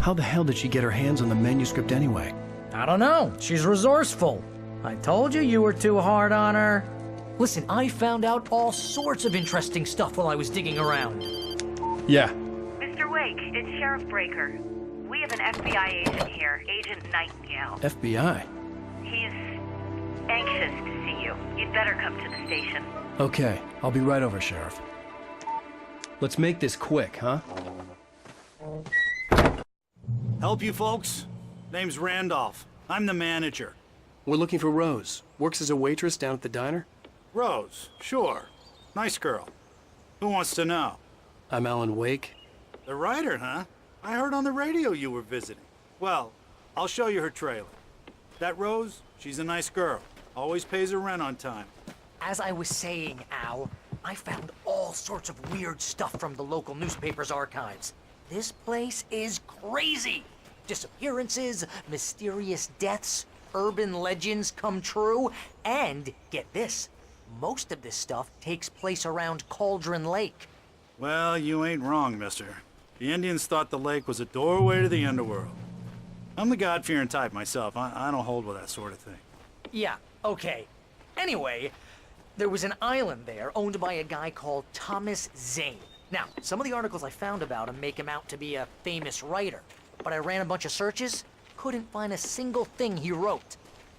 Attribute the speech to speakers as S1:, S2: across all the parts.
S1: How the hell did she get her hands on the manuscript anyway?
S2: I don't know. She's resourceful. I told you you were too hard on her. Listen, I found out all sorts of interesting stuff while I was digging around.
S1: Yeah.
S3: Mr. Wake, it's Sheriff Breaker. We have an FBI agent here, Agent Nightingale.
S1: FBI?
S3: He's anxious to see you. You'd better come to the station.
S1: Okay, I'll be right over, Sheriff. Let's make this quick, huh?
S4: Help you folks? Name's Randolph. I'm the manager.
S1: We're looking for Rose. Works as a waitress down at the diner.
S4: Rose, sure. Nice girl. Who wants to know?
S1: I'm Alan Wake.
S4: The writer, huh? I heard on the radio you were visiting. Well, I'll show you her trailer. That Rose, she's a nice girl. Always pays her rent on time.
S2: As I was saying, Al, I found all sorts of weird stuff from the local newspaper's archives. This place is crazy. Disappearances, mysterious deaths, urban legends come true, and get this, most of this stuff takes place around Cauldron Lake.
S4: Well, you ain't wrong, mister. The Indians thought the lake was a doorway to the underworld. I'm the God-fearing type myself. I don't hold with that sort of thing.
S2: Yeah, okay. Anyway, there was an island there owned by a guy called Thomas Zane. Now, some of the articles I found about him make him out to be a famous writer, but I ran a bunch of searches, couldn't find a single thing he wrote.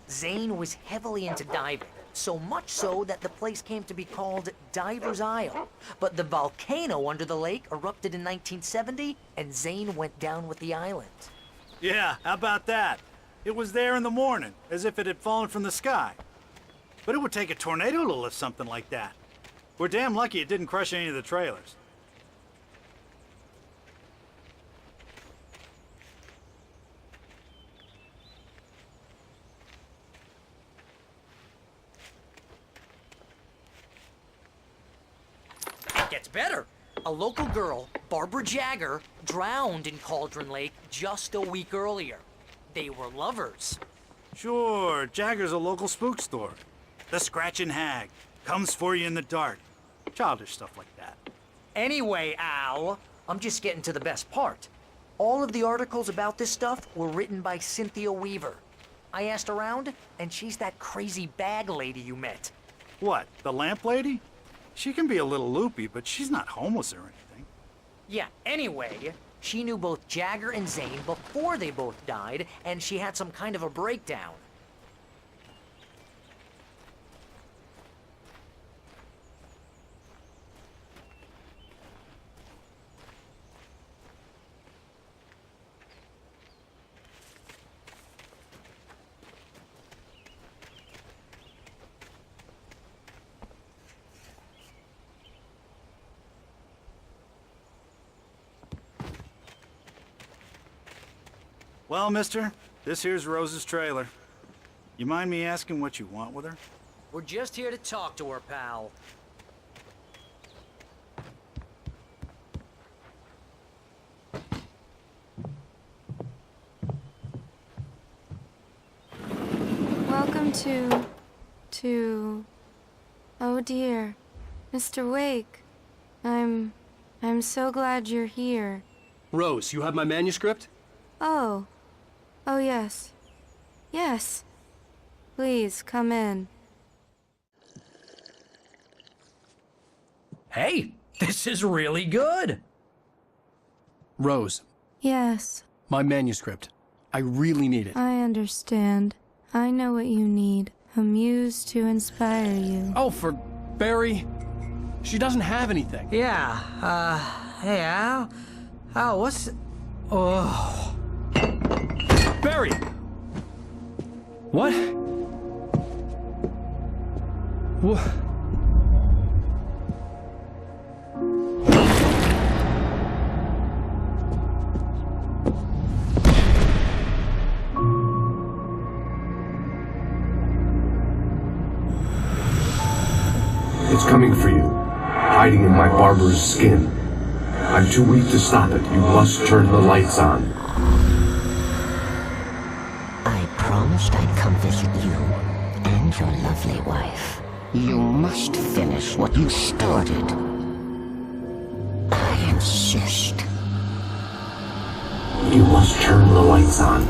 S2: Zane was heavily into diving, so much so that the place came to be called Diver's Isle. But the volcano under the lake erupted in 1970, and Zane went down with the island.
S4: Yeah, how about that? It was there in the morning, as if it had fallen from the sky. But it would take a tornado to lift something like that. We're damn lucky it didn't crush any of the trailers.
S2: It gets better. A local girl, Barbara Jagger, drowned in Cauldron Lake just a week earlier. They were lovers.
S4: Sure, Jagger's a local spook store. The Scratchin' Hag. Comes for you in the dark. Childish stuff like that.
S2: Anyway, Al, I'm just getting to the best part. All of the articles about this stuff were written by Cynthia Weaver. I asked around, and she's that crazy bag lady you met.
S4: What, the lamp lady? She can be a little loopy, but she's not homeless or anything.
S2: Yeah, anyway, she knew both Jagger and Zane before they both died, and she had some kind of a breakdown.
S4: Well, mister, this here's Rose's trailer. You mind me asking what you want with her?
S2: We're just here to talk to her, pal.
S5: Welcome to... Oh dear. Mr. Wake. I'm so glad you're here.
S1: Rose, you have my manuscript?
S5: Oh. Oh, yes. Yes. Please, come in.
S2: Hey, this is really good.
S1: Rose,
S5: Yes,
S1: my manuscript. I really need it.
S5: I understand. I know what you need. A muse to inspire you.
S1: Oh, for Barry. She doesn't have anything.
S2: Yeah, hey, Al? Al, what's... Oh...
S1: Barry! What? What?
S6: It's coming for you, hiding in my barber's skin. I'm too weak to stop it. You must turn the lights on.
S7: I promised I'd come visit you and your lovely wife. You must finish what you started. I insist.
S6: You must turn the lights on.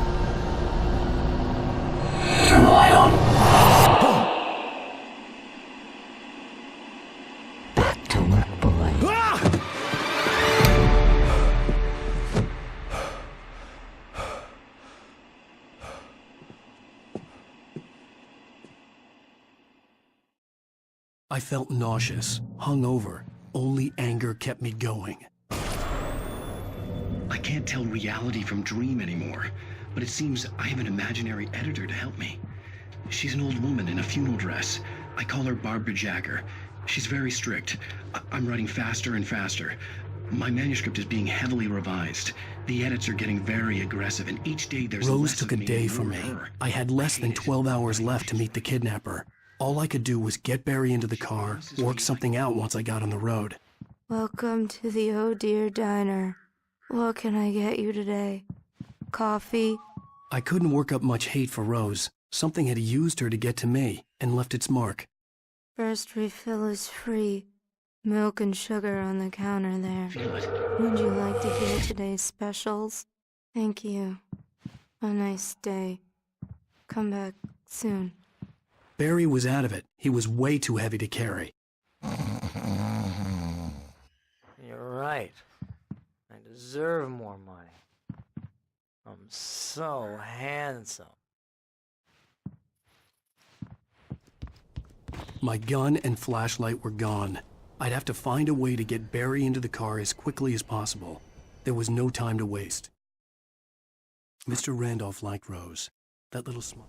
S6: Turn the light on.
S7: Back to work, boy.
S1: I felt nauseous, hungover. Only anger kept me going.
S8: I can't tell reality from dream anymore, but it seems I have an imaginary editor to help me. She's an old woman in a funeral dress. I call her Barbara Jagger. She's very strict. I'm writing faster and faster. My manuscript is being heavily revised. The edits are getting very aggressive, and each day there's
S1: Rose
S8: less
S1: took
S8: of
S1: a
S8: me
S1: day
S8: and
S1: from
S8: more
S1: me.
S8: of her.
S1: I had less than 12 hours left to meet the kidnapper. All I could do was get Barry into the car, work something out once I got on the road.
S5: Welcome to the Oh Dear Diner. What can I get you today? Coffee?
S1: I couldn't work up much hate for Rose. Something had used her to get to me and left its mark.
S5: First refill is free. Milk and sugar on the counter there.
S8: Feel it.
S5: Would you like to hear today's specials? Thank you. A nice day. Come back soon.
S1: Barry was out of it. He was way too heavy to carry.
S2: You're right. I deserve more money. I'm so handsome.
S1: My gun and flashlight were gone. I'd have to find a way to get Barry into the car as quickly as possible. There was no time to waste. Mr. Randolph liked Rose. That little smile.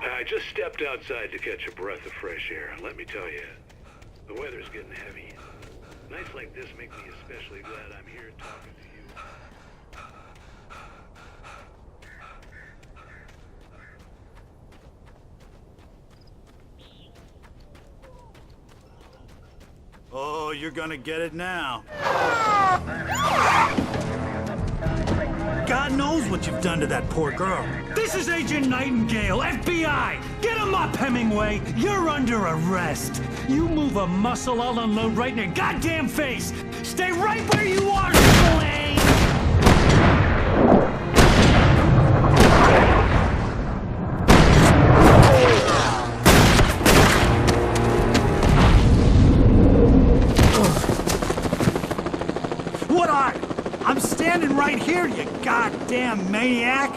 S9: I just stepped outside to catch a breath of fresh air. Let me tell you, the weather's getting heavy. Nights like this make me especially glad I'm here talking to you.
S4: Oh, you're gonna get it now. God knows what you've done to that poor girl.
S10: This is Agent Nightingale, FBI! Get him up, Hemingway! You're under arrest! You move a muscle, I'll unload right in your goddamn face! Stay right where you are, Slane!
S4: What are you? I'm standing right here, you goddamn maniac!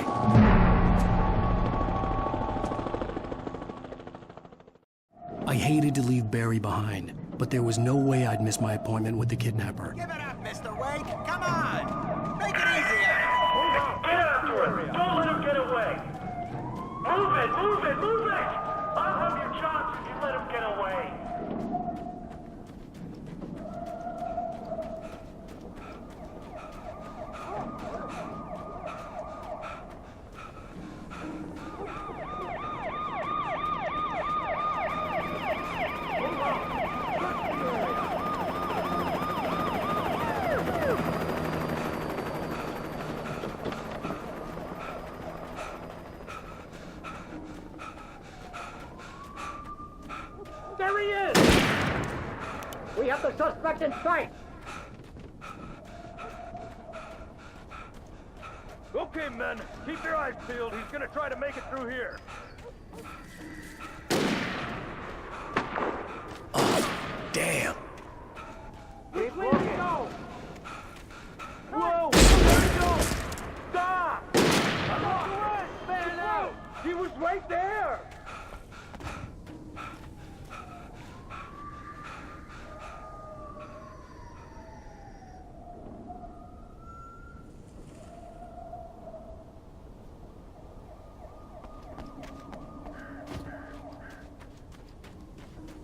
S1: I hated to leave Barry behind, but there was no way I'd miss my appointment with the kidnapper.
S11: Give it up, Mr. Wake. Come on. Make it easy on
S9: Get after him! Don't let him get away! Move it! Move it! Move it! I'll have your chance if you let him get away!
S11: There he is! We have the suspect in sight!
S9: Okay, men, keep your eyes peeled. He's gonna try to make it through here.
S1: Damn!
S11: Keep looking! Go!
S9: Whoa! Where'd go? Stop!
S11: Man out!
S9: He was right there!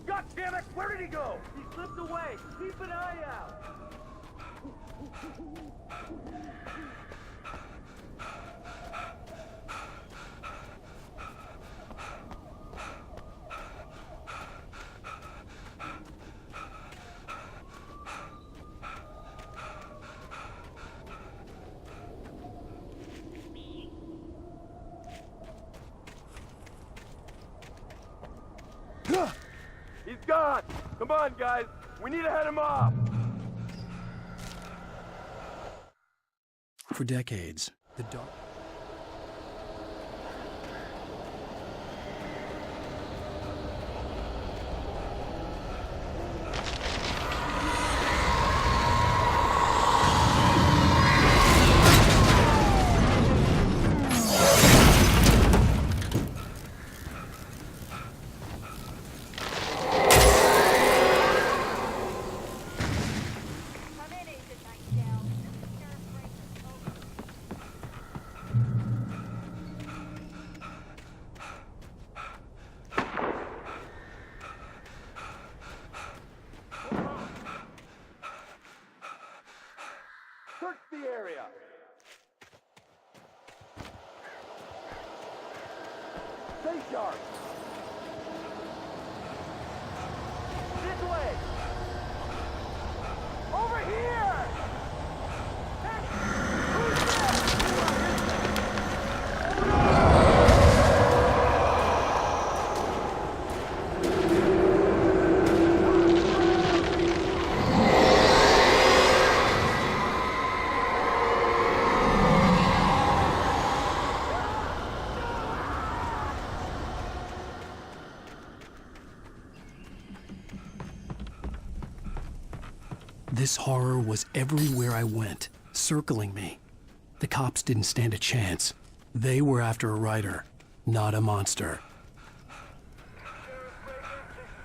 S9: God damn it! Where did he go? He slipped away. Keep an eye out.
S12: He's gone! Come on, guys! We need to head him off!
S1: For decades, the dark...
S12: Search the area! Stay sharp! This way! Over here! Hey! Who's
S1: This horror was everywhere I went, circling me. The cops didn't stand a chance. They were after a writer, not a monster.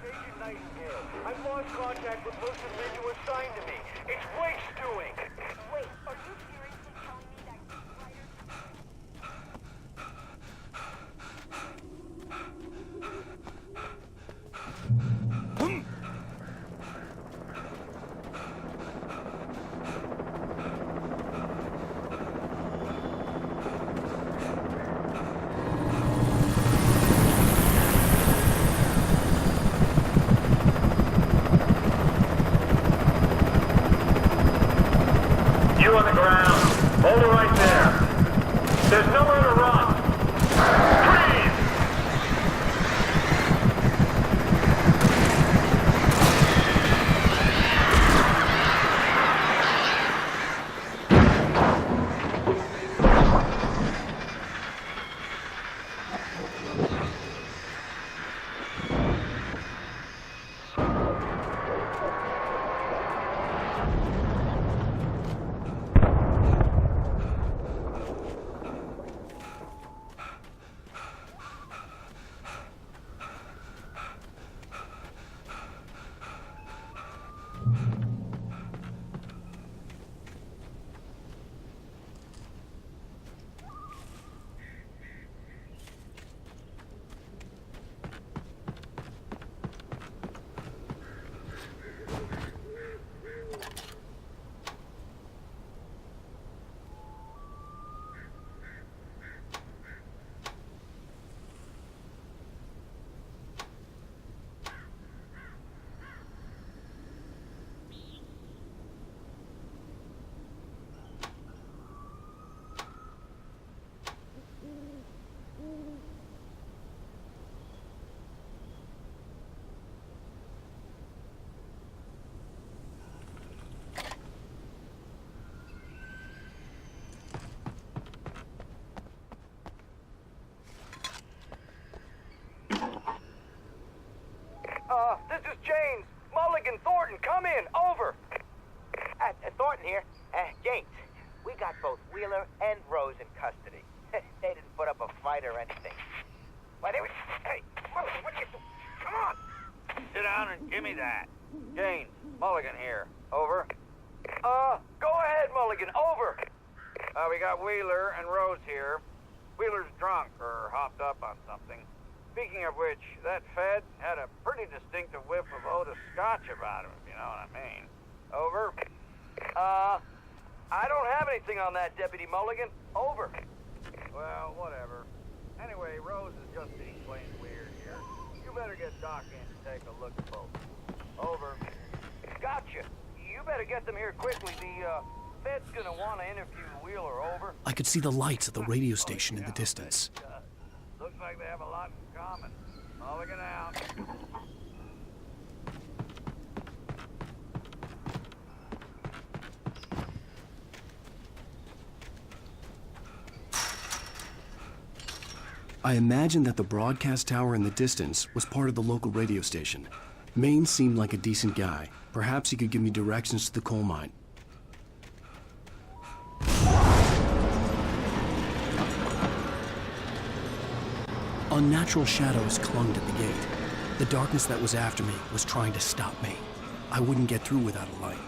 S12: Agent Nightingale. I've lost contact with most of the men you assigned to me. It's Blake's doing.
S3: Wait, are you seriously telling me that
S12: You on the ground. Hold it right there. There's nowhere to run. Freeze! This is James. Mulligan, Thornton, come in. Over.
S13: Thornton here. James, we got both Wheeler and Rose in custody. They didn't put up a fight or anything. Why, they were... Hey, Mulligan, what are you doing? Come on!
S12: Sit down and give me that. James, Mulligan here. Over. Go ahead, Mulligan. Over. We got Wheeler and Rose here. Wheeler's drunk or hopped up on something. Speaking of which, that Fed had a pretty distinctive whiff of Otis Scotch about him, if you know what I mean. Over. I don't have anything on that, Deputy Mulligan. Over. Well, whatever. Anyway, Rose is just being plain weird here. You better get Doc in to take a look at both. Over. Gotcha. You better get them here quickly. The Fed's gonna want to interview Wheeler. Over.
S1: I could see the lights of the radio station in the distance.
S12: Looks like they have a lot in common. Mulligan out.
S1: I imagined that the broadcast tower in the distance was part of the local radio station. Maine seemed like a decent guy. Perhaps he could give me directions to the coal mine. Unnatural shadows clung at the gate. The darkness that was after me was trying to stop me. I wouldn't get through without a light.